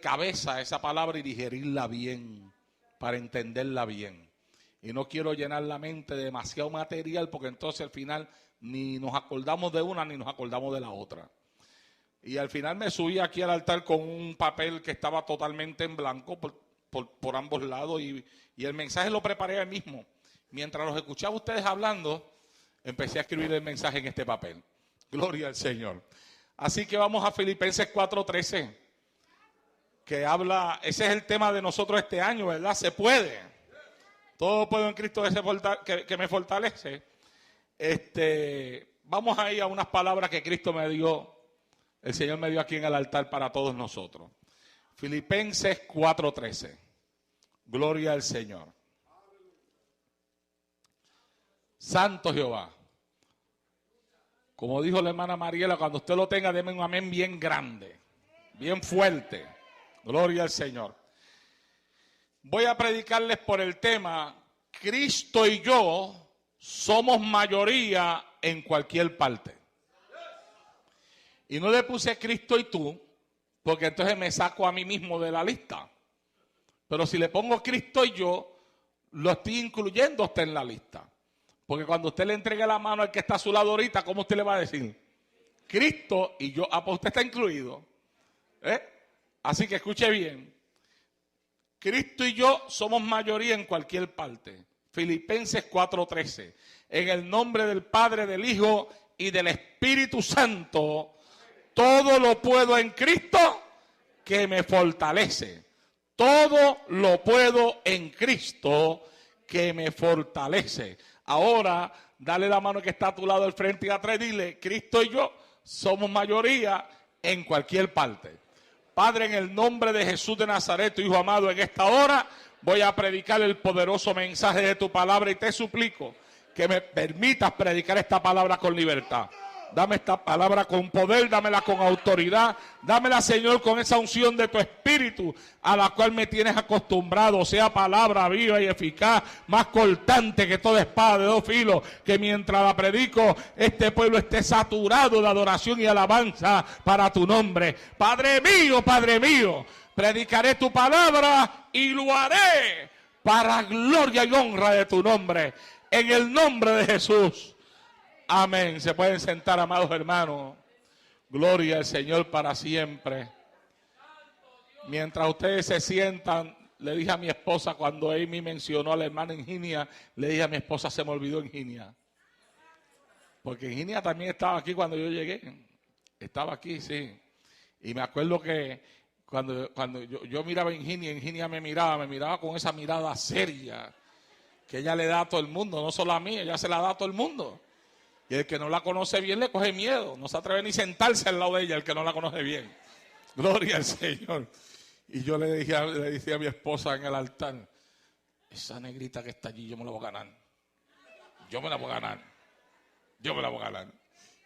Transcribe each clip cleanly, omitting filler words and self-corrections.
cabeza a esa palabra y digerirla bien, para entenderla bien. Y no quiero llenar la mente de demasiado material, porque entonces al final ni nos acordamos de una ni nos acordamos de la otra. Y al final me subí aquí al altar con un papel que estaba totalmente en blanco por ambos lados, y el mensaje lo preparé ahí mismo. Mientras los escuchaba ustedes hablando, empecé a escribir el mensaje en este papel. Gloria al Señor. Así que vamos a Filipenses 4:13, que habla, ese es el tema de nosotros este año, ¿verdad? Se puede. Todo puedo en Cristo que me fortalece. Vamos a ir a unas palabras que Cristo me dio, el Señor me dio aquí en el altar para todos nosotros. Filipenses 4:13. Gloria al Señor. Santo Jehová. Como dijo la hermana Mariela, cuando usted lo tenga, deme un amén bien grande, bien fuerte. Gloria al Señor. Voy a predicarles por el tema, Cristo y yo somos mayoría en cualquier parte. Y no le puse Cristo y tú, porque entonces me saco a mí mismo de la lista. Pero si le pongo Cristo y yo, lo estoy incluyendo usted en la lista. Porque cuando usted le entregue la mano al que está a su lado ahorita, ¿cómo usted le va a decir? Cristo y yo. Ah, pues usted está incluido. Así que escuche bien. Cristo y yo somos mayoría en cualquier parte. Filipenses 4:13. En el nombre del Padre, del Hijo y del Espíritu Santo, todo lo puedo en Cristo que me fortalece. Todo lo puedo en Cristo que me fortalece. Ahora, dale la mano que está a tu lado al frente y atrás, dile, Cristo y yo somos mayoría en cualquier parte. Padre, en el nombre de Jesús de Nazaret, tu Hijo amado, en esta hora voy a predicar el poderoso mensaje de tu palabra y te suplico que me permitas predicar esta palabra con libertad. Dame esta palabra con poder, dámela con autoridad, dámela, Señor, con esa unción de tu Espíritu a la cual me tienes acostumbrado, sea palabra viva y eficaz, más cortante que toda espada de dos filos, que mientras la predico, este pueblo esté saturado de adoración y alabanza para tu nombre. Padre mío, predicaré tu palabra y lo haré para gloria y honra de tu nombre, en el nombre de Jesús. Amén. Se pueden sentar, amados hermanos. Gloria al Señor para siempre. Mientras ustedes se sientan, le dije a mi esposa, cuando Amy mencionó a la hermana Inginia, le dije a mi esposa, se me olvidó Inginia. Porque Inginia también estaba aquí cuando yo llegué. Estaba aquí, sí. Y me acuerdo que cuando yo miraba a Inginia me miraba con esa mirada seria que ella le da a todo el mundo, no solo a mí, ella se la da a todo el mundo. Y el que no la conoce bien le coge miedo. No se atreve ni sentarse al lado de ella, el que no la conoce bien. Gloria al Señor. Y yo le decía a mi esposa en el altar, esa negrita que está allí, yo me la voy a ganar. Yo me la voy a ganar. Yo me la voy a ganar.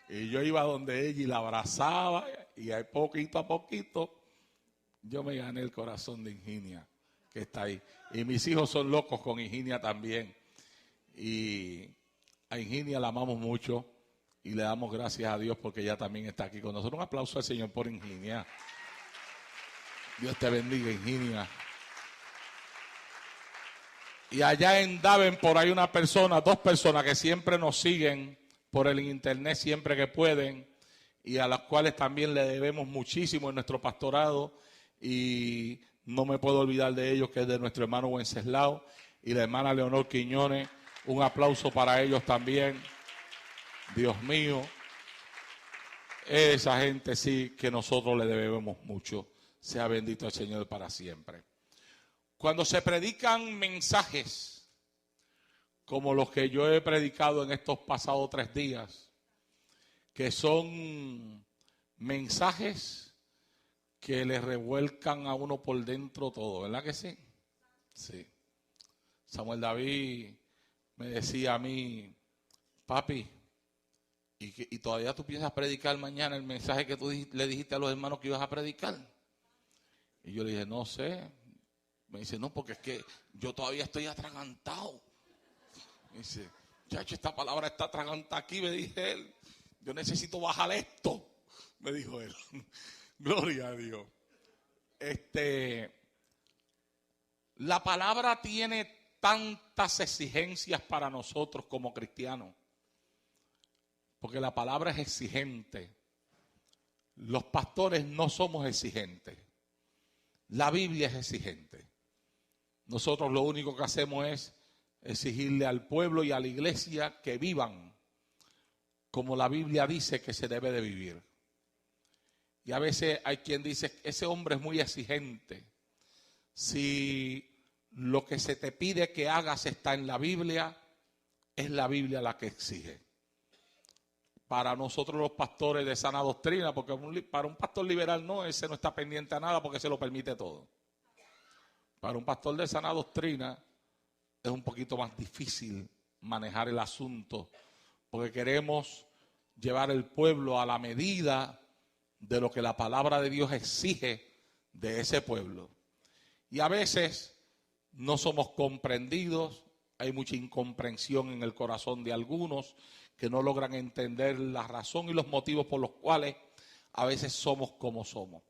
Y yo iba donde ella y la abrazaba. Y ahí poquito a poquito, yo me gané el corazón de Inginia, que está ahí. Y mis hijos son locos con Inginia también. Y a Inginia la amamos mucho y le damos gracias a Dios porque ella también está aquí con nosotros. Un aplauso al Señor por Inginia. Dios te bendiga, Inginia. Y allá en Davenport hay dos personas que siempre nos siguen por el internet siempre que pueden y a las cuales también le debemos muchísimo en nuestro pastorado, y no me puedo olvidar de ellos, que es de nuestro hermano Wenceslao y la hermana Leonor Quiñones. Un aplauso para ellos también. Dios mío, esa gente sí que nosotros le debemos mucho. Sea bendito el Señor para siempre. Cuando se predican mensajes como los que yo he predicado en estos pasados 3 días, que son mensajes que le revuelcan a uno por dentro todo, ¿verdad que sí? Sí. Samuel David me decía a mí, papi, ¿y todavía tú piensas predicar mañana el mensaje que tú le dijiste a los hermanos que ibas a predicar? Y yo le dije, no sé. Me dice, no, porque es que yo todavía estoy atragantado. Me dice, chacho, esta palabra está atragantada aquí, me dije él. Yo necesito bajar esto, me dijo él. Gloria a Dios. La palabra tiene tantas exigencias para nosotros como cristianos, porque la palabra es exigente. Los pastores no somos exigentes. La Biblia es exigente. Nosotros lo único que hacemos es exigirle al pueblo y a la iglesia que vivan como la Biblia dice que se debe de vivir. Y a veces hay quien dice, ese hombre es muy exigente. Si lo que se te pide que hagas está en la Biblia, es la Biblia la que exige. Para nosotros los pastores de sana doctrina, porque para un pastor liberal no, ese no está pendiente a nada porque se lo permite todo. Para un pastor de sana doctrina es un poquito más difícil manejar el asunto, porque queremos llevar el pueblo a la medida de lo que la palabra de Dios exige de ese pueblo. Y a veces no somos comprendidos, hay mucha incomprensión en el corazón de algunos que no logran entender la razón y los motivos por los cuales a veces somos como somos.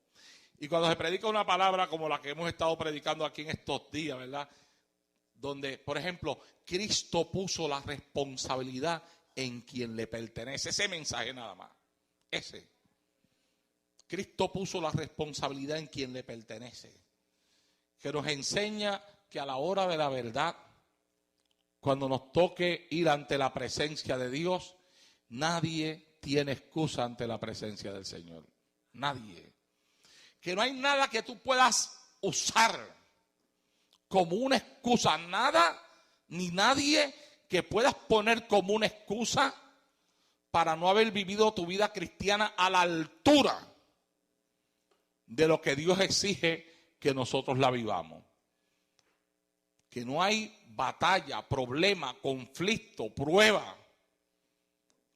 Y cuando se predica una palabra como la que hemos estado predicando aquí en estos días, ¿verdad? Donde, por ejemplo, Cristo puso la responsabilidad en quien le pertenece. Ese mensaje nada más. Ese. Cristo puso la responsabilidad en quien le pertenece. Que nos enseña que a la hora de la verdad, cuando nos toque ir ante la presencia de Dios, nadie tiene excusa ante la presencia del Señor. Nadie. Que no hay nada que tú puedas usar como una excusa. Nada ni nadie que puedas poner como una excusa para no haber vivido tu vida cristiana a la altura de lo que Dios exige que nosotros la vivamos. Que no hay batalla, problema, conflicto, prueba,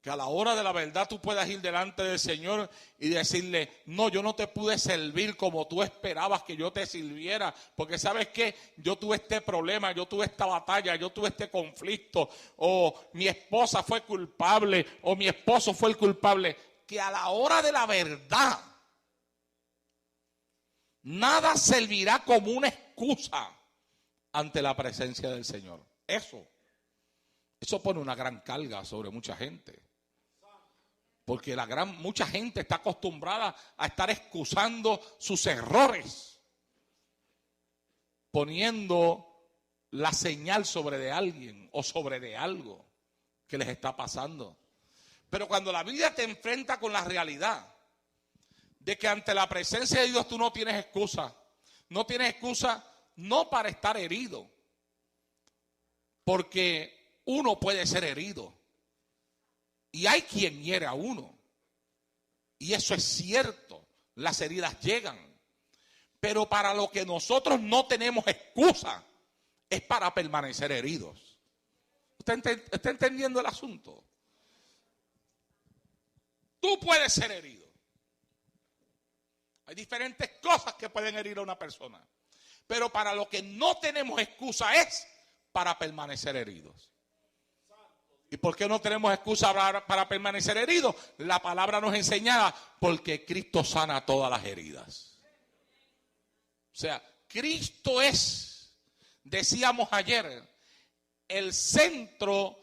que a la hora de la verdad tú puedas ir delante del Señor y decirle, no, yo no te pude servir como tú esperabas que yo te sirviera, porque ¿sabes qué? Yo tuve este problema, yo tuve esta batalla, yo tuve este conflicto, o mi esposa fue culpable, o mi esposo fue el culpable. Que a la hora de la verdad nada servirá como una excusa ante la presencia del Señor. Eso pone una gran carga sobre mucha gente. Porque mucha gente está acostumbrada a estar excusando sus errores, poniendo la señal sobre de alguien o sobre de algo que les está pasando. Pero cuando la Biblia te enfrenta con la realidad de que ante la presencia de Dios tú no tienes excusa. No tienes excusa no para estar herido, porque uno puede ser herido. Y hay quien hiere a uno. Y eso es cierto. Las heridas llegan. Pero para lo que nosotros no tenemos excusa es para permanecer heridos. ¿Usted está entendiendo el asunto? Tú puedes ser herido. Hay diferentes cosas que pueden herir a una persona. Pero para lo que no tenemos excusa es para permanecer heridos. ¿Y por qué no tenemos excusa para permanecer heridos? La palabra nos enseña porque Cristo sana todas las heridas. O sea, Cristo es, decíamos ayer, el centro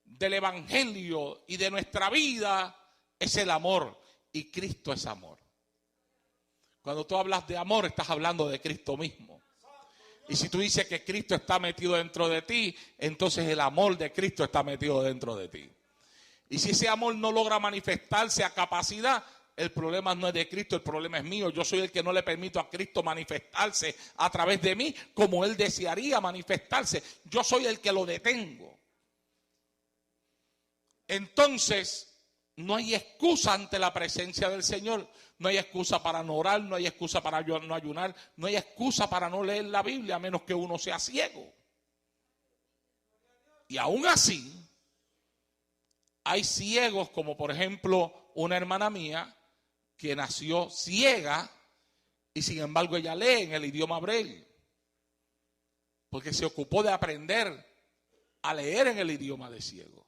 del evangelio y de nuestra vida es el amor. Y Cristo es amor. Cuando tú hablas de amor, estás hablando de Cristo mismo. Y si tú dices que Cristo está metido dentro de ti, entonces el amor de Cristo está metido dentro de ti. Y si ese amor no logra manifestarse a capacidad, el problema no es de Cristo, el problema es mío. Yo soy el que no le permito a Cristo manifestarse a través de mí como Él desearía manifestarse. Yo soy el que lo detengo. Entonces, no hay excusa ante la presencia del Señor. No hay excusa para no orar, no hay excusa para no ayunar, no hay excusa para no leer la Biblia, a menos que uno sea ciego. Y aún así, hay ciegos como por ejemplo una hermana mía que nació ciega y sin embargo ella lee en el idioma braille. Porque se ocupó de aprender a leer en el idioma de ciego.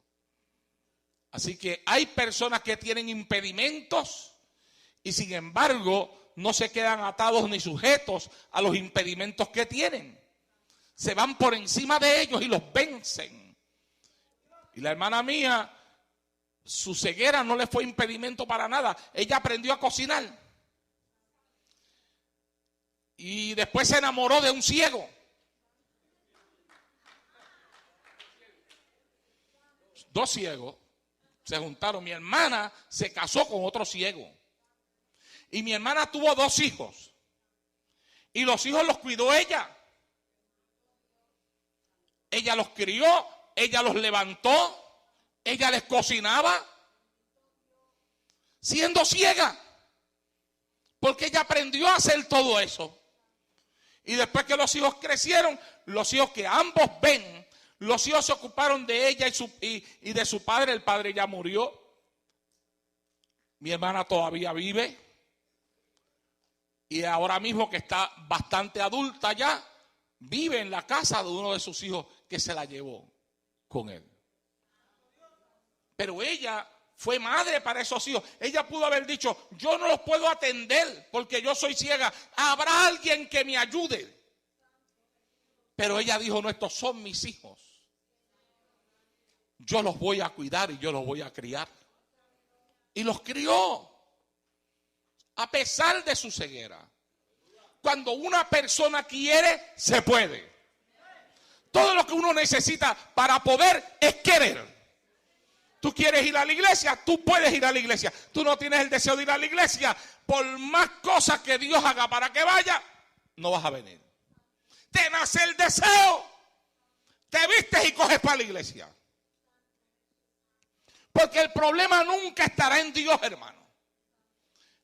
Así que hay personas que tienen impedimentos y sin embargo no se quedan atados ni sujetos a los impedimentos que tienen. Se van por encima de ellos y los vencen. Y la hermana mía, su ceguera no le fue impedimento para nada. Ella aprendió a cocinar. Y después se enamoró de un ciego. Dos ciegos se juntaron. Mi hermana se casó con otro ciego. Y mi hermana tuvo 2 hijos. Y los hijos los cuidó ella. Ella los crió, ella los levantó, ella les cocinaba, siendo ciega. Porque ella aprendió a hacer todo eso. Y después que los hijos crecieron, los hijos que ambos ven, los hijos se ocuparon de ella y de su padre. El padre ya murió. Mi hermana todavía vive. Y ahora mismo, que está bastante adulta ya, vive en la casa de uno de sus hijos que se la llevó con él. Pero ella fue madre para esos hijos. Ella pudo haber dicho: yo no los puedo atender porque yo soy ciega. Habrá alguien que me ayude. Pero ella dijo: no, estos son mis hijos. Yo los voy a cuidar y yo los voy a criar. Y los crió a pesar de su ceguera. Cuando una persona quiere, se puede. Todo lo que uno necesita para poder es querer. Tú quieres ir a la iglesia, tú puedes ir a la iglesia. Tú no tienes el deseo de ir a la iglesia, por más cosas que Dios haga para que vaya, no vas a venir. Te nace el deseo, te vistes y coges para la iglesia. Porque el problema nunca estará en Dios, hermano.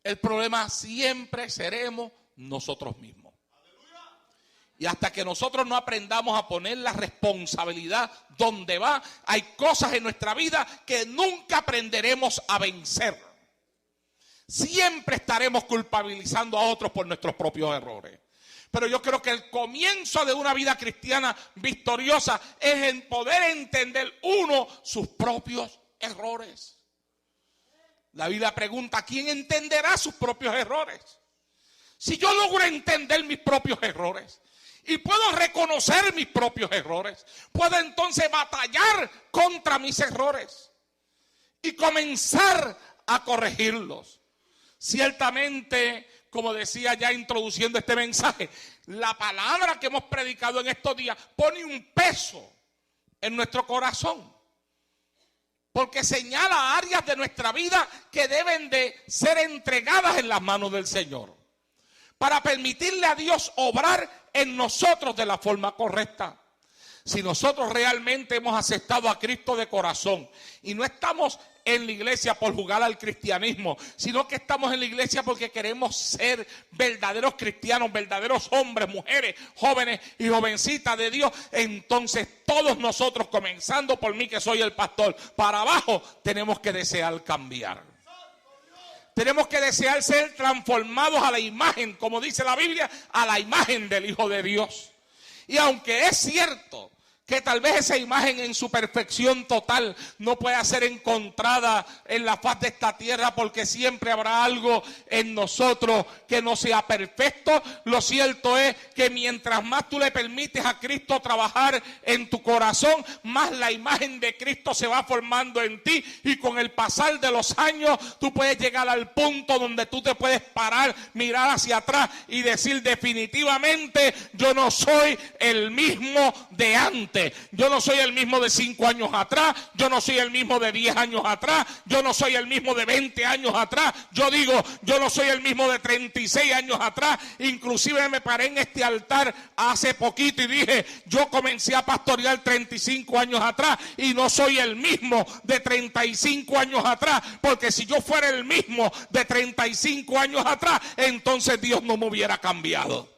El problema siempre seremos nosotros mismos. Y hasta que nosotros no aprendamos a poner la responsabilidad donde va, hay cosas en nuestra vida que nunca aprenderemos a vencer. Siempre estaremos culpabilizando a otros por nuestros propios errores. Pero yo creo que el comienzo de una vida cristiana victoriosa es en poder entender uno sus propios errores. La Biblia pregunta: ¿quién entenderá sus propios errores? Si yo logro entender mis propios errores y puedo reconocer mis propios errores, puedo entonces batallar contra mis errores y comenzar a corregirlos. Ciertamente, como decía ya introduciendo este mensaje, la palabra que hemos predicado en estos días pone un peso en nuestro corazón, porque señala áreas de nuestra vida que deben de ser entregadas en las manos del Señor, para permitirle a Dios obrar en nosotros de la forma correcta. Si nosotros realmente hemos aceptado a Cristo de corazón y no estamos en la iglesia por jugar al cristianismo, sino que estamos en la iglesia porque queremos ser verdaderos cristianos, verdaderos hombres, mujeres, jóvenes y jovencitas de Dios, entonces todos nosotros, comenzando por mí que soy el pastor, para abajo, tenemos que desear cambiar. Tenemos que desear ser transformados a la imagen, como dice la Biblia, a la imagen del Hijo de Dios. Y aunque es cierto que tal vez esa imagen en su perfección total no pueda ser encontrada en la faz de esta tierra, porque siempre habrá algo en nosotros que no sea perfecto, lo cierto es que mientras más tú le permites a Cristo trabajar en tu corazón, más la imagen de Cristo se va formando en ti, y con el pasar de los años tú puedes llegar al punto donde tú te puedes parar, mirar hacia atrás y decir: definitivamente yo no soy el mismo de antes. Yo no soy el mismo de 5 años atrás, yo no soy el mismo de 10 años atrás, yo no soy el mismo de 20 años atrás, yo digo, yo no soy el mismo de 36 años atrás. Inclusive me paré en este altar hace poquito y dije: yo comencé a pastorear 35 años atrás y no soy el mismo de 35 años atrás, porque si yo fuera el mismo de 35 años atrás, entonces Dios no me hubiera cambiado.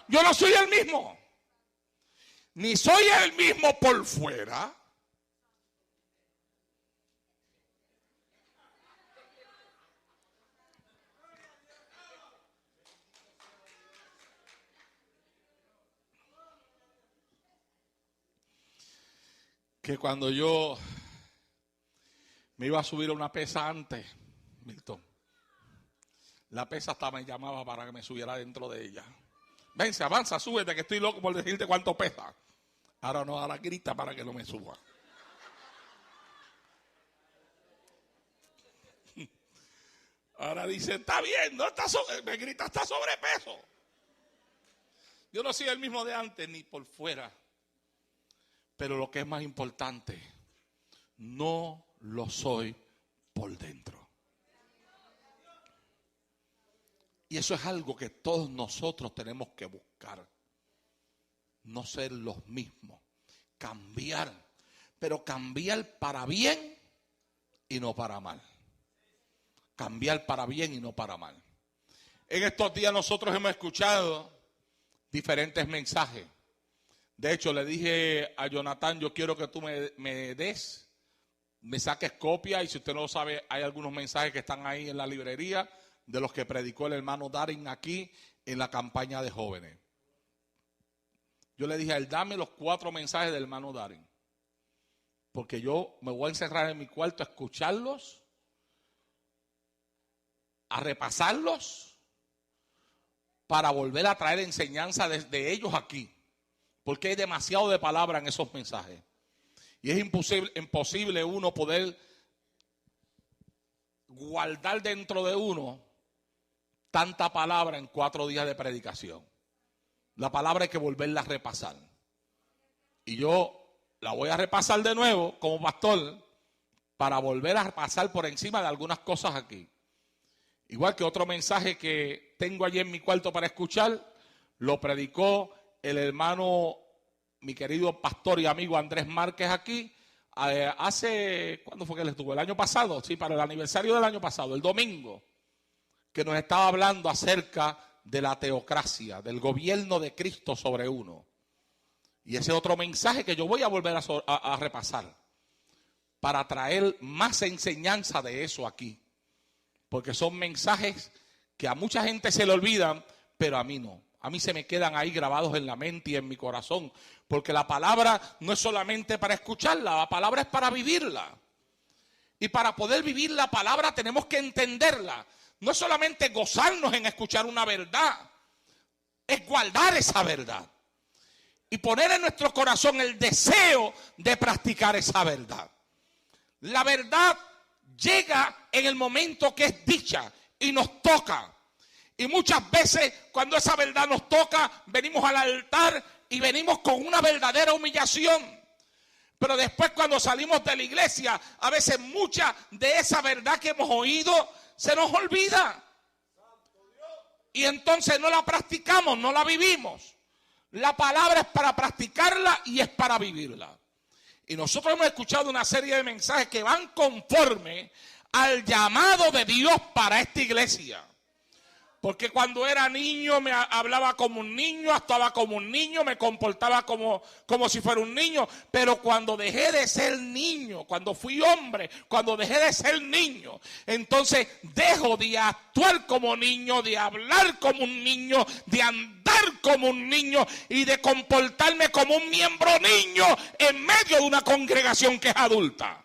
Yo no soy el mismo. Ni soy el mismo por fuera, que cuando yo me iba a subir a una pesa antes, Milton, La pesa hasta me llamaba para que me subiera dentro de ella. Vence, avanza, súbete, que estoy loco por decirte cuánto pesa. Ahora no, ahora grita para que no me suba. Ahora dice, está bien, no está me grita, está sobrepeso. Yo no soy el mismo de antes ni por fuera. Pero lo que es más importante, no lo soy por dentro. Y eso es algo que todos nosotros tenemos que buscar. No ser los mismos. Cambiar. Pero cambiar para bien y no para mal. Cambiar para bien y no para mal. En estos días nosotros hemos escuchado diferentes mensajes. De hecho, le dije a Jonathan, yo quiero que tú me saques copia, y si usted no lo sabe, hay algunos mensajes que están ahí en la librería de los que predicó el hermano Darin aquí en la campaña de jóvenes. Yo le dije a él, dame los 4 mensajes del hermano Darin, porque yo me voy a encerrar en mi cuarto a escucharlos, a repasarlos, para volver a traer enseñanza de ellos aquí, porque hay demasiado de palabra en esos mensajes. Y es imposible uno poder guardar dentro de uno tanta palabra en 4 días de predicación. La palabra hay que volverla a repasar. Y yo la voy a repasar de nuevo como pastor para volver a pasar por encima de algunas cosas aquí. Igual que otro mensaje que tengo allí en mi cuarto para escuchar, lo predicó el hermano, mi querido pastor y amigo Andrés Márquez aquí, ¿cuándo fue que él estuvo? El año pasado, sí, para el aniversario del año pasado, el domingo, que nos estaba hablando acerca de la teocracia, del gobierno de Cristo sobre uno. Y ese otro mensaje que yo voy a volver a repasar, para traer más enseñanza de eso aquí. Porque son mensajes que a mucha gente se le olvidan, pero a mí no. A mí se me quedan ahí grabados en la mente y en mi corazón. Porque la palabra no es solamente para escucharla, la palabra es para vivirla. Y para poder vivir la palabra tenemos que entenderla. No es solamente gozarnos en escuchar una verdad, es guardar esa verdad. Y poner en nuestro corazón el deseo de practicar esa verdad. La verdad llega en el momento que es dicha y nos toca. Y muchas veces cuando esa verdad nos toca, venimos al altar y venimos con una verdadera humillación. Pero después cuando salimos de la iglesia, a veces mucha de esa verdad que hemos oído se nos olvida. Y entonces no la practicamos, no la vivimos. La palabra es para practicarla y es para vivirla. Y nosotros hemos escuchado una serie de mensajes que van conforme al llamado de Dios para esta iglesia. Porque cuando era niño me hablaba como un niño, actuaba como un niño, me comportaba como si fuera un niño. Pero cuando dejé de ser niño, cuando fui hombre, cuando dejé de ser niño, entonces dejo de actuar como niño, de hablar como un niño, de andar como un niño y de comportarme como un miembro niño en medio de una congregación que es adulta.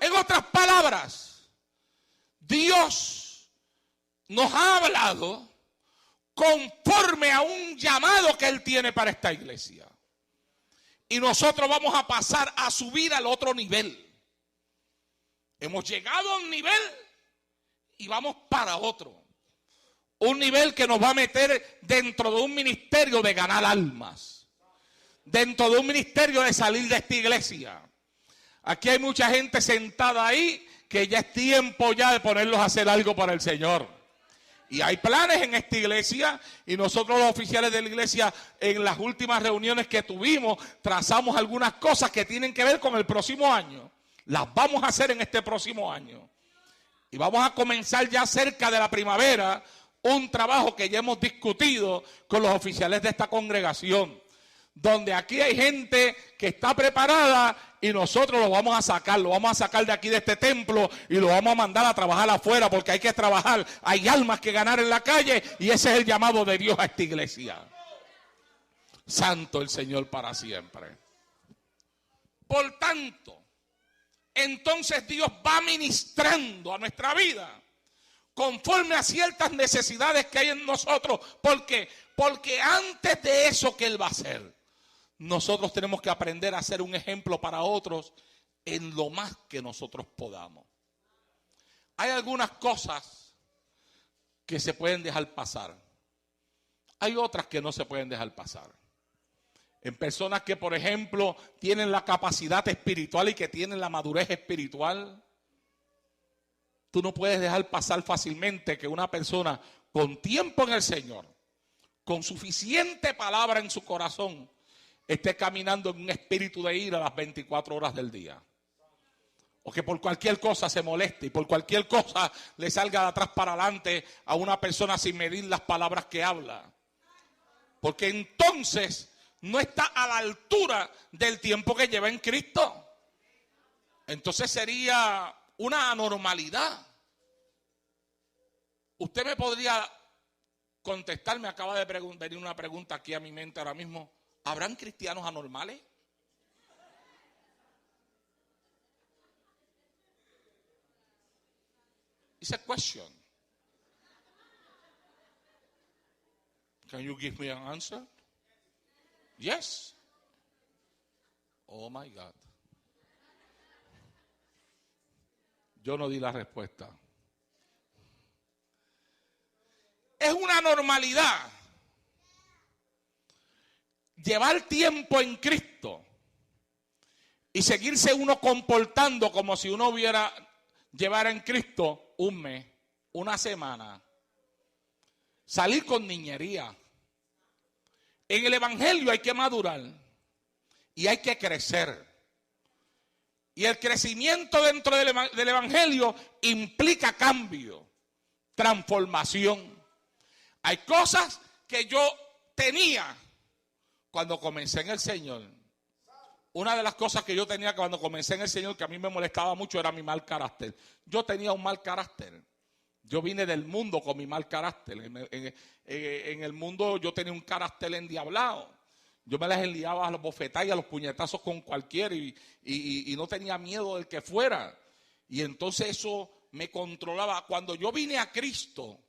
En otras palabras, Dios nos ha hablado conforme a un llamado que Él tiene para esta iglesia. Y nosotros vamos a pasar a subir al otro nivel. Hemos llegado a un nivel y vamos para otro. Un nivel que nos va a meter dentro de un ministerio de ganar almas. Dentro de un ministerio de salir de esta iglesia. Aquí hay mucha gente sentada ahí que ya es tiempo ya de ponerlos a hacer algo para el Señor. Y hay planes en esta iglesia y nosotros los oficiales de la iglesia en las últimas reuniones que tuvimos trazamos algunas cosas que tienen que ver con el próximo año. Las vamos a hacer en este próximo año. Y vamos a comenzar ya cerca de la primavera un trabajo que ya hemos discutido con los oficiales de esta congregación. Donde aquí hay gente que está preparada y nosotros lo vamos a sacar de aquí de este templo y lo vamos a mandar a trabajar afuera porque hay que trabajar, hay almas que ganar en la calle y ese es el llamado de Dios a esta iglesia. Santo el Señor para siempre. Por tanto, entonces Dios va ministrando a nuestra vida conforme a ciertas necesidades que hay en nosotros. ¿Por qué? Porque antes de eso que Él va a hacer, nosotros tenemos que aprender a ser un ejemplo para otros en lo más que nosotros podamos. Hay algunas cosas que se pueden dejar pasar. Hay otras que no se pueden dejar pasar. En personas que, por ejemplo, tienen la capacidad espiritual y que tienen la madurez espiritual, tú no puedes dejar pasar fácilmente que una persona con tiempo en el Señor, con suficiente palabra en su corazón, esté caminando en un espíritu de ira las 24 horas del día. O que por cualquier cosa se moleste y por cualquier cosa le salga de atrás para adelante a una persona sin medir las palabras que habla. Porque entonces no está a la altura del tiempo que lleva en Cristo. Entonces sería una anormalidad. Usted me podría contestar, me acaba de venir una pregunta aquí a mi mente ahora mismo. ¿Habrán cristianos anormales? It's a question. Can you give me an answer? Yes. Oh my God. Yo no di la respuesta. Es una normalidad llevar tiempo en Cristo y seguirse uno comportando como si uno llevara en Cristo un mes, una semana. Salir con niñería. En el evangelio hay que madurar y hay que crecer. Y el crecimiento dentro del evangelio implica cambio, transformación. Hay cosas que yo tenía cuando comencé en el Señor. Una de las cosas que yo tenía cuando comencé en el Señor que a mí me molestaba mucho era mi mal carácter. Yo tenía un mal carácter. Yo vine del mundo con mi mal carácter. En el mundo yo tenía un carácter endiablado. Yo me las enliaba a los bofetadas y a los puñetazos con cualquiera y no tenía miedo del que fuera. Y entonces eso me controlaba. Cuando yo vine a Cristo,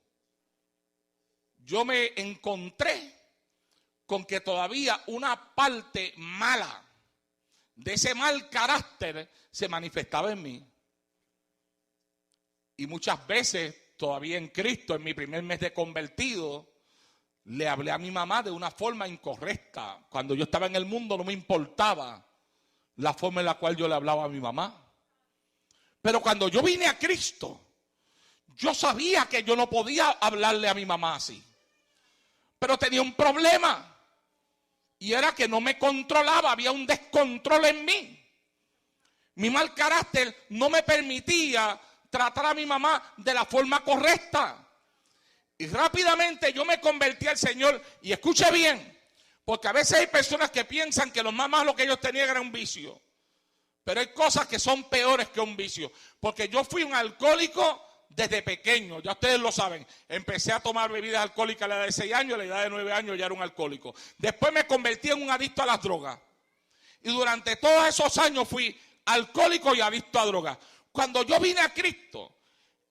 yo me encontré con que todavía una parte mala de ese mal carácter se manifestaba en mí. Y muchas veces, todavía en Cristo, en mi primer mes de convertido, le hablé a mi mamá de una forma incorrecta. Cuando yo estaba en el mundo no me importaba la forma en la cual yo le hablaba a mi mamá. Pero cuando yo vine a Cristo, yo sabía que yo no podía hablarle a mi mamá así. Pero tenía un problema. Y era que no me controlaba, había un descontrol en mí. Mi mal carácter no me permitía tratar a mi mamá de la forma correcta. Y rápidamente yo me convertí al Señor. Y escuche bien, porque a veces hay personas que piensan que lo más malo que ellos tenían era un vicio. Pero hay cosas que son peores que un vicio. Porque yo fui un alcohólico desde pequeño, ya ustedes lo saben. Empecé a tomar bebidas alcohólicas a la edad de 6 años, a la edad de 9 años ya era un alcohólico. Después me convertí en un adicto a las drogas. Y durante todos esos años fui alcohólico y adicto a drogas. Cuando yo vine a Cristo,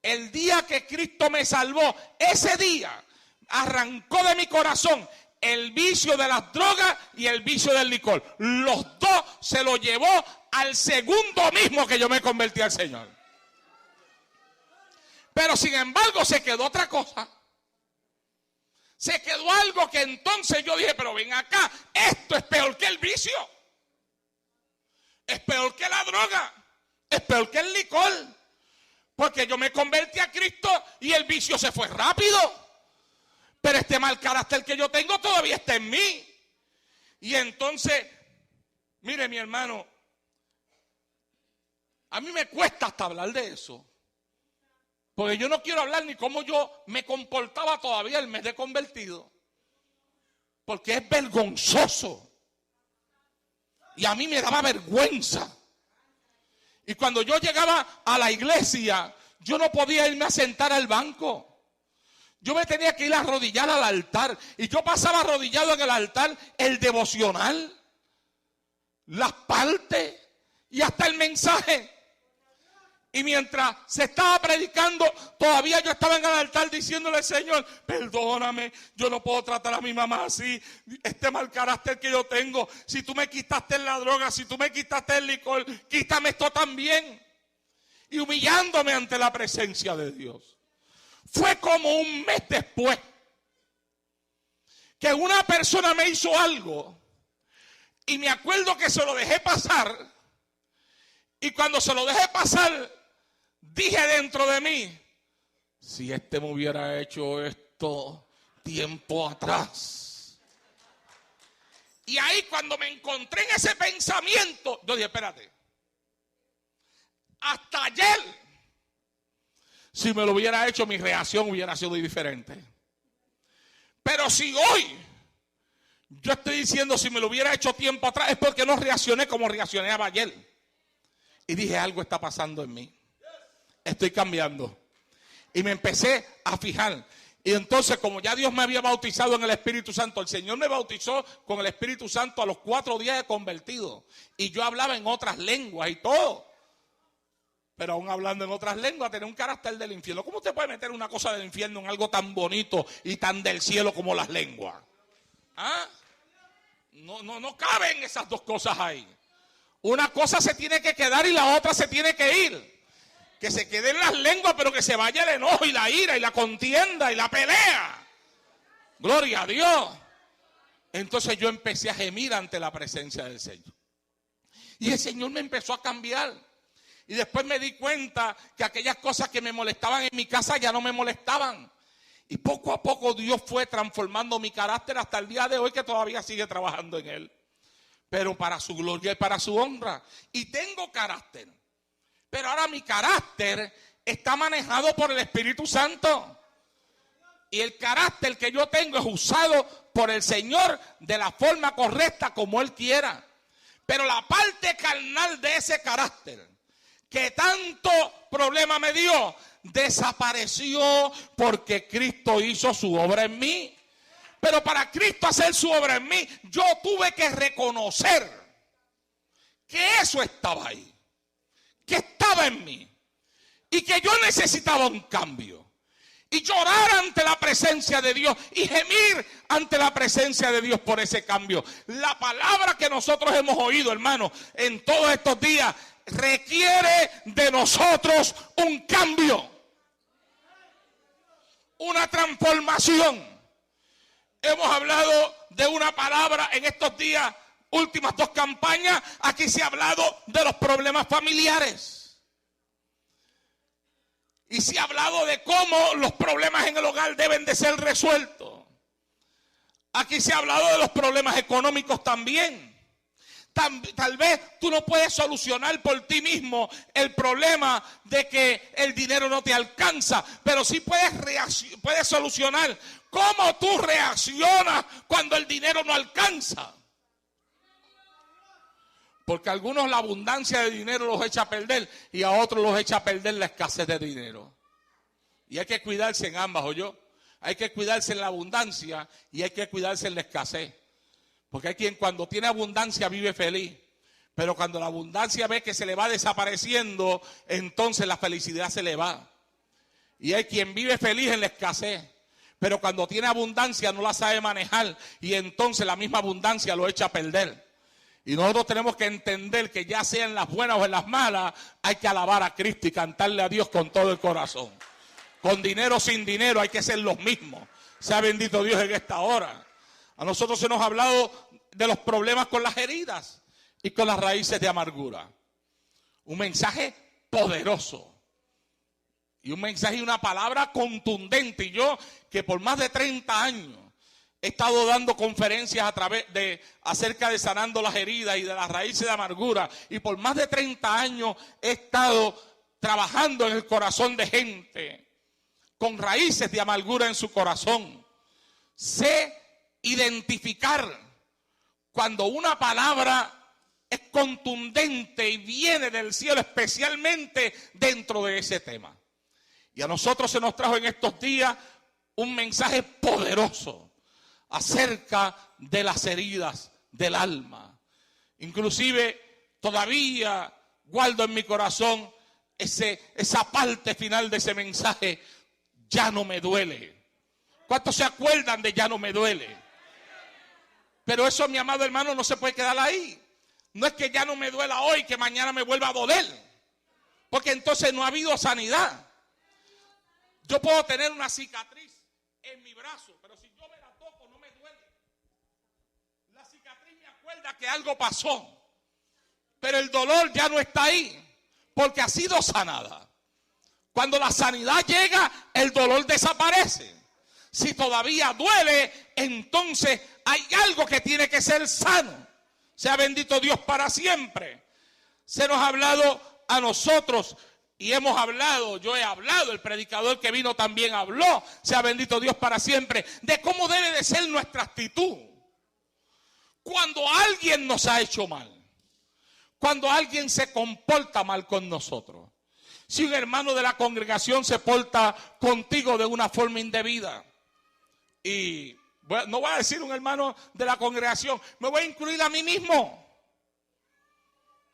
el día que Cristo me salvó, ese día arrancó de mi corazón el vicio de las drogas y el vicio del licor. Los dos se lo llevó al segundo mismo que yo me convertí al Señor. Pero sin embargo se quedó otra cosa. Se quedó algo que entonces yo dije, pero ven acá, esto es peor que el vicio. Es peor que la droga. Es peor que el licor. Porque yo me convertí a Cristo y el vicio se fue rápido. Pero este mal carácter que yo tengo todavía está en mí. Y entonces, mire mi hermano, a mí me cuesta hasta hablar de eso. Porque yo no quiero hablar ni cómo yo me comportaba todavía el mes de convertido. Porque es vergonzoso. Y a mí me daba vergüenza. Y cuando yo llegaba a la iglesia, yo no podía irme a sentar al banco. Yo me tenía que ir a arrodillar al altar. Y yo pasaba arrodillado en el altar el devocional, las partes y hasta el mensaje. Y mientras se estaba predicando, todavía yo estaba en el altar diciéndole: Señor, perdóname, yo no puedo tratar a mi mamá así, este mal carácter que yo tengo. Si tú me quitaste la droga, si tú me quitaste el licor, quítame esto también. Y humillándome ante la presencia de Dios. Fue como un mes después que una persona me hizo algo y me acuerdo que se lo dejé pasar, y cuando se lo dejé pasar dije dentro de mí: si este me hubiera hecho esto tiempo atrás. Y ahí cuando me encontré en ese pensamiento, yo dije: espérate, hasta ayer, si me lo hubiera hecho, mi reacción hubiera sido diferente. Pero si hoy yo estoy diciendo si me lo hubiera hecho tiempo atrás, es porque no reaccioné como reaccionaba ayer. Y dije: algo está pasando en mí. Estoy cambiando. Y me empecé a fijar. Y entonces, como ya Dios me había bautizado en el Espíritu Santo, el Señor me bautizó con el Espíritu Santo a los 4 días de convertido. Y yo hablaba en otras lenguas y todo. Pero aún hablando en otras lenguas, tenía un carácter del infierno. ¿Cómo usted puede meter una cosa del infierno en algo tan bonito y tan del cielo como las lenguas? ¿Ah? No caben esas dos cosas ahí. Una cosa se tiene que quedar y la otra se tiene que ir. Que se queden las lenguas, pero que se vaya el enojo y la ira y la contienda y la pelea. Gloria a Dios. Entonces yo empecé a gemir ante la presencia del Señor. Y el Señor me empezó a cambiar. Y después me di cuenta que aquellas cosas que me molestaban en mi casa ya no me molestaban. Y poco a poco Dios fue transformando mi carácter hasta el día de hoy, que todavía sigue trabajando en él. Pero para su gloria y para su honra. Y tengo carácter. Pero ahora mi carácter está manejado por el Espíritu Santo. Y el carácter que yo tengo es usado por el Señor de la forma correcta como Él quiera. Pero la parte carnal de ese carácter, que tanto problema me dio, desapareció porque Cristo hizo su obra en mí. Pero para Cristo hacer su obra en mí, yo tuve que reconocer que eso estaba ahí, que estaba en mí y que yo necesitaba un cambio. Y llorar ante la presencia de Dios y gemir ante la presencia de Dios por ese cambio. La palabra que nosotros hemos oído, hermano, en todos estos días, requiere de nosotros un cambio, una transformación. Hemos hablado de una palabra en estos días, últimas 2 campañas. Aquí se ha hablado de los problemas familiares. Y se ha hablado de cómo los problemas en el hogar deben de ser resueltos. Aquí se ha hablado de los problemas económicos también. Tal vez tú no puedes solucionar por ti mismo el problema de que el dinero no te alcanza, pero sí puedes solucionar cómo tú reaccionas cuando el dinero no alcanza. Porque a algunos la abundancia de dinero los echa a perder y a otros los echa a perder la escasez de dinero. Y hay que cuidarse en ambas, ¿oyó? Hay que cuidarse en la abundancia y hay que cuidarse en la escasez. Porque hay quien cuando tiene abundancia vive feliz. Pero cuando la abundancia ve que se le va desapareciendo, entonces la felicidad se le va. Y hay quien vive feliz en la escasez. Pero cuando tiene abundancia no la sabe manejar y entonces la misma abundancia lo echa a perder. Y nosotros tenemos que entender que ya sea en las buenas o en las malas, hay que alabar a Cristo y cantarle a Dios con todo el corazón. Con dinero o sin dinero hay que ser los mismos. Sea bendito Dios en esta hora. A nosotros se nos ha hablado de los problemas con las heridas y con las raíces de amargura. Un mensaje poderoso. Y un mensaje y una palabra contundente. Y yo, que por más de 30 años he estado dando conferencias acerca de sanando las heridas y de las raíces de amargura. Y por más de 30 años he estado trabajando en el corazón de gente con raíces de amargura en su corazón. Sé identificar cuando una palabra es contundente y viene del cielo, especialmente dentro de ese tema. Y a nosotros se nos trajo en estos días un mensaje poderoso acerca de las heridas del alma. Inclusive todavía guardo en mi corazón esa parte final de ese mensaje, ya no me duele. ¿Cuántos se acuerdan de ya no me duele? Pero eso, mi amado hermano, no se puede quedar ahí. No es que ya no me duela hoy, que mañana me vuelva a doler. Porque entonces no ha habido sanidad. Yo puedo tener una cicatriz en mi brazo, pero si yo me la toco no me duele. La cicatriz me acuerda que algo pasó, pero el dolor ya no está ahí, porque ha sido sanada. Cuando la sanidad llega, el dolor desaparece. Si todavía duele, entonces hay algo que tiene que ser sano. Sea bendito Dios para siempre. Se nos ha hablado a nosotros y hemos hablado, yo he hablado, el predicador que vino también habló, sea bendito Dios para siempre, de cómo debe de ser nuestra actitud cuando alguien nos ha hecho mal, cuando alguien se comporta mal con nosotros. Si un hermano de la congregación se porta contigo de una forma indebida, y no voy a decir un hermano de la congregación, me voy a incluir a mí mismo.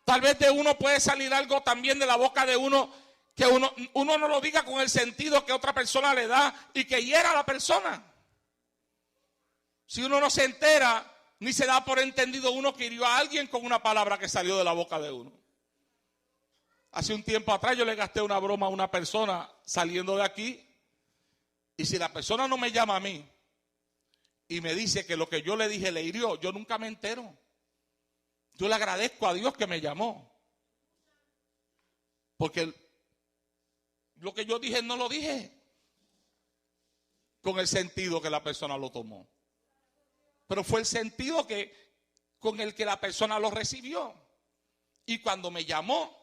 Tal vez de uno puede salir algo también de la boca de uno, que uno no lo diga con el sentido que otra persona le da y que hiera a la persona. Si uno no se entera, ni se da por entendido uno que hirió a alguien con una palabra que salió de la boca de uno. Hace un tiempo atrás yo le gasté una broma a una persona saliendo de aquí, y si la persona no me llama a mí y me dice que lo que yo le dije le hirió, yo nunca me entero. Yo le agradezco a Dios que me llamó, porque lo que yo dije no lo dije con el sentido que la persona lo tomó, pero fue el sentido con el que la persona lo recibió. Y cuando me llamó,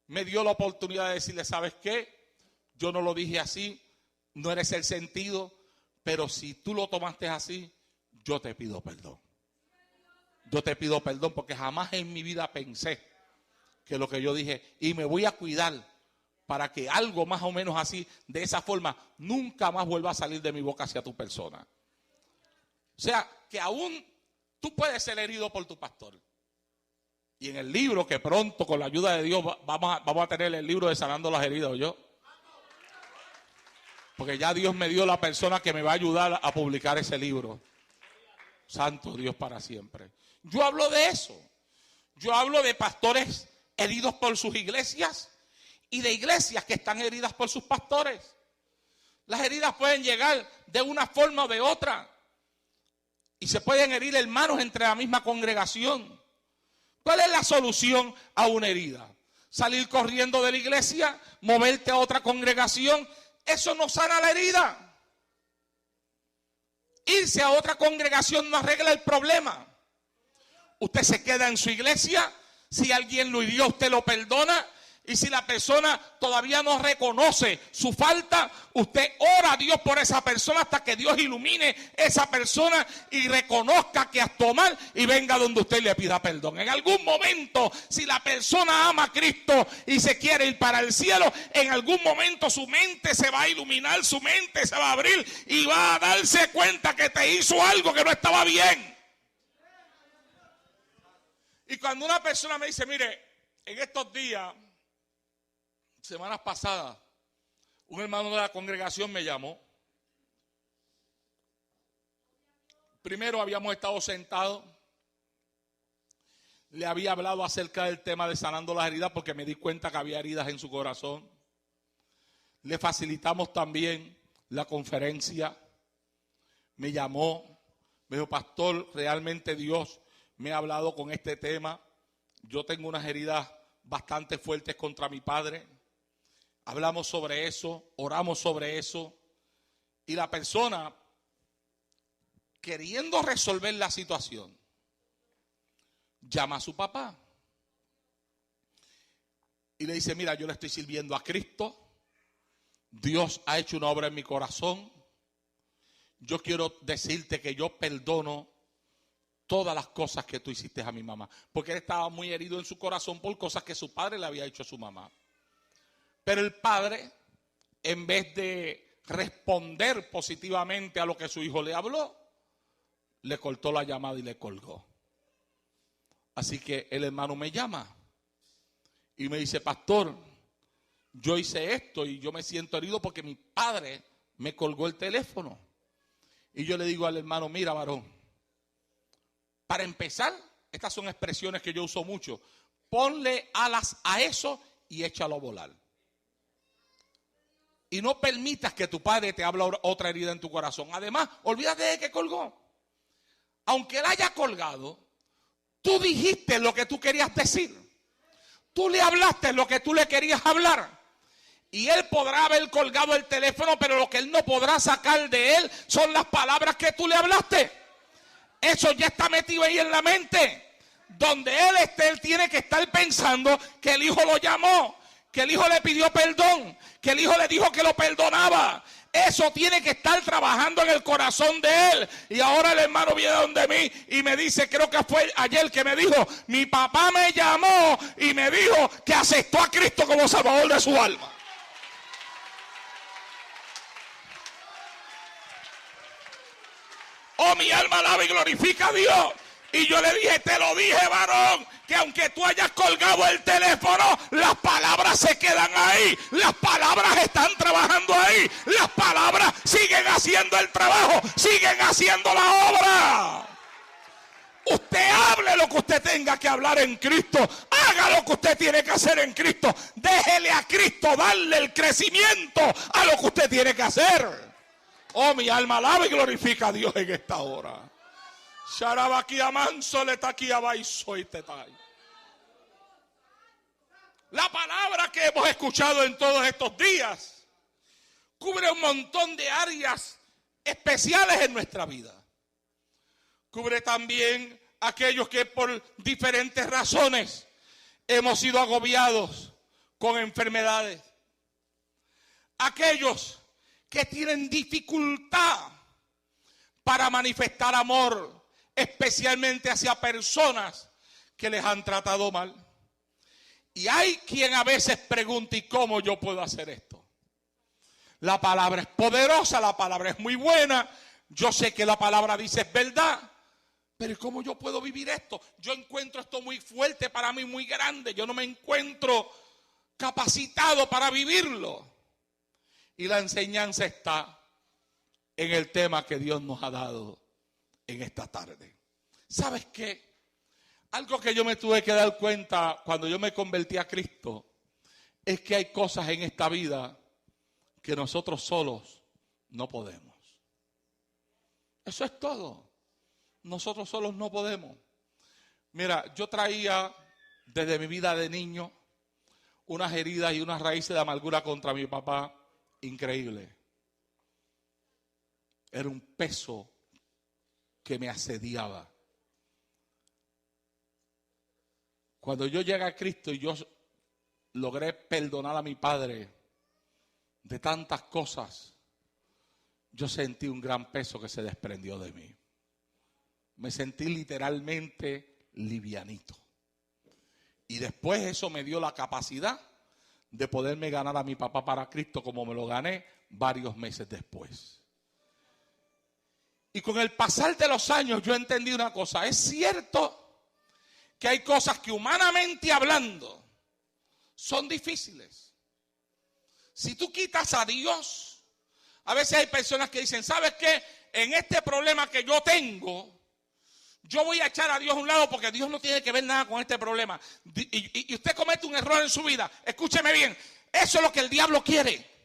me dio la oportunidad de decirle, ¿sabes qué? Yo no lo dije así, no eres el sentido, pero si tú lo tomaste así, yo te pido perdón. Yo te pido perdón porque jamás en mi vida pensé que lo que yo dije, y me voy a cuidar para que algo más o menos así, de esa forma, nunca más vuelva a salir de mi boca hacia tu persona. O sea, que aún tú puedes ser herido por tu pastor. Y en el libro, que pronto con la ayuda de Dios vamos a tener el libro de Sanando las Heridas, ¿oyó? Porque ya Dios me dio la persona que me va a ayudar a publicar ese libro. Santo Dios para siempre. Yo hablo de eso. Yo hablo de pastores heridos por sus iglesias y de iglesias que están heridas por sus pastores. Las heridas pueden llegar de una forma o de otra. Y se pueden herir hermanos entre la misma congregación. ¿Cuál es la solución a una herida? Salir corriendo de la iglesia, moverte a otra congregación. Eso no sana la herida. Irse a otra congregación no arregla el problema. Usted se queda en su iglesia. Si alguien lo hirió, usted lo perdona. Y si la persona todavía no reconoce su falta, usted ora a Dios por esa persona hasta que Dios ilumine esa persona y reconozca que actuó mal y venga donde usted le pida perdón. En algún momento, si la persona ama a Cristo y se quiere ir para el cielo, en algún momento su mente se va a iluminar, su mente se va a abrir y va a darse cuenta que te hizo algo que no estaba bien. Y cuando una persona me dice, mire, en estos días, semanas pasadas, un hermano de la congregación me llamó. Primero habíamos estado sentados. Le había hablado acerca del tema de sanando las heridas porque me di cuenta que había heridas en su corazón. Le facilitamos también la conferencia. Me llamó, me dijo, pastor, realmente Dios me ha hablado con este tema. Yo tengo unas heridas bastante fuertes contra mi padre. Hablamos sobre eso, oramos sobre eso, y la persona, queriendo resolver la situación, llama a su papá y le dice, mira, yo le estoy sirviendo a Cristo, Dios ha hecho una obra en mi corazón, yo quiero decirte que yo perdono todas las cosas que tú hiciste a mi mamá, porque él estaba muy herido en su corazón por cosas que su padre le había hecho a su mamá. Pero el padre, en vez de responder positivamente a lo que su hijo le habló, le cortó la llamada y le colgó. Así que el hermano me llama y me dice, pastor, yo hice esto y yo me siento herido porque mi padre me colgó el teléfono. Y yo le digo al hermano, mira, varón, para empezar, estas son expresiones que yo uso mucho, ponle alas a eso y échalo a volar. Y no permitas que tu padre te hable otra herida en tu corazón. Además, olvídate de que colgó. Aunque él haya colgado, tú dijiste lo que tú querías decir. Tú le hablaste lo que tú le querías hablar. Y él podrá haber colgado el teléfono, pero lo que él no podrá sacar de él son las palabras que tú le hablaste. Eso ya está metido ahí en la mente. Donde él esté, él tiene que estar pensando que el hijo lo llamó, que el hijo le pidió perdón, que el hijo le dijo que lo perdonaba. Eso tiene que estar trabajando en el corazón de él. Y ahora el hermano viene donde mí y me dice, creo que fue ayer que me dijo, mi papá me llamó y me dijo que aceptó a Cristo como Salvador de su alma. Oh, mi alma alaba y glorifica a Dios. Y yo le dije, te lo dije, varón, que aunque tú hayas colgado el teléfono, las palabras se quedan ahí. Las palabras están trabajando ahí. Las palabras siguen haciendo el trabajo, siguen haciendo la obra. Usted hable lo que usted tenga que hablar en Cristo. Haga lo que usted tiene que hacer en Cristo. Déjele a Cristo darle el crecimiento a lo que usted tiene que hacer. Oh, mi alma alaba y glorifica a Dios en esta hora. La palabra que hemos escuchado en todos estos días cubre un montón de áreas especiales en nuestra vida. Cubre también aquellos que por diferentes razones hemos sido agobiados con enfermedades. Aquellos que tienen dificultad para manifestar amor, especialmente hacia personas que les han tratado mal. Y hay quien a veces pregunta, ¿y cómo yo puedo hacer esto? La palabra es poderosa, la palabra es muy buena. Yo sé que la palabra dice es verdad, pero ¿cómo yo puedo vivir esto? Yo encuentro esto muy fuerte para mí, muy grande. Yo no me encuentro capacitado para vivirlo. Y la enseñanza está en el tema que Dios nos ha dado en esta tarde. ¿Sabes qué? Algo que yo me tuve que dar cuenta cuando yo me convertí a Cristo es que hay cosas en esta vida que nosotros solos no podemos. Eso es todo. Nosotros solos no podemos. Mira, yo traía desde mi vida de niño unas heridas y unas raíces de amargura contra mi papá increíble. Era un peso que me asediaba. Cuando yo llegué a Cristo y yo logré perdonar a mi padre de tantas cosas, yo sentí un gran peso que se desprendió de mí. Me sentí literalmente livianito. Y después eso me dio la capacidad de poderme ganar a mi papá para Cristo como me lo gané varios meses después. Y con el pasar de los años yo entendí una cosa. Es cierto que hay cosas que humanamente hablando son difíciles. Si tú quitas a Dios, a veces hay personas que dicen, ¿sabes qué? En este problema que yo tengo, yo voy a echar a Dios a un lado porque Dios no tiene que ver nada con este problema. Y usted comete un error en su vida. Escúcheme bien, eso es lo que el diablo quiere.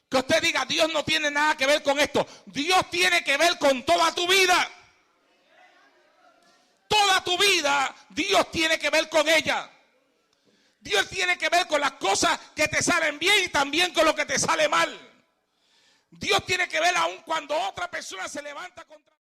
Que usted diga, Dios no tiene nada que ver con esto. Dios tiene que ver con toda tu vida. Toda tu vida, Dios tiene que ver con ella. Dios tiene que ver con las cosas que te salen bien y también con lo que te sale mal. Dios tiene que ver aun cuando otra persona se levanta contra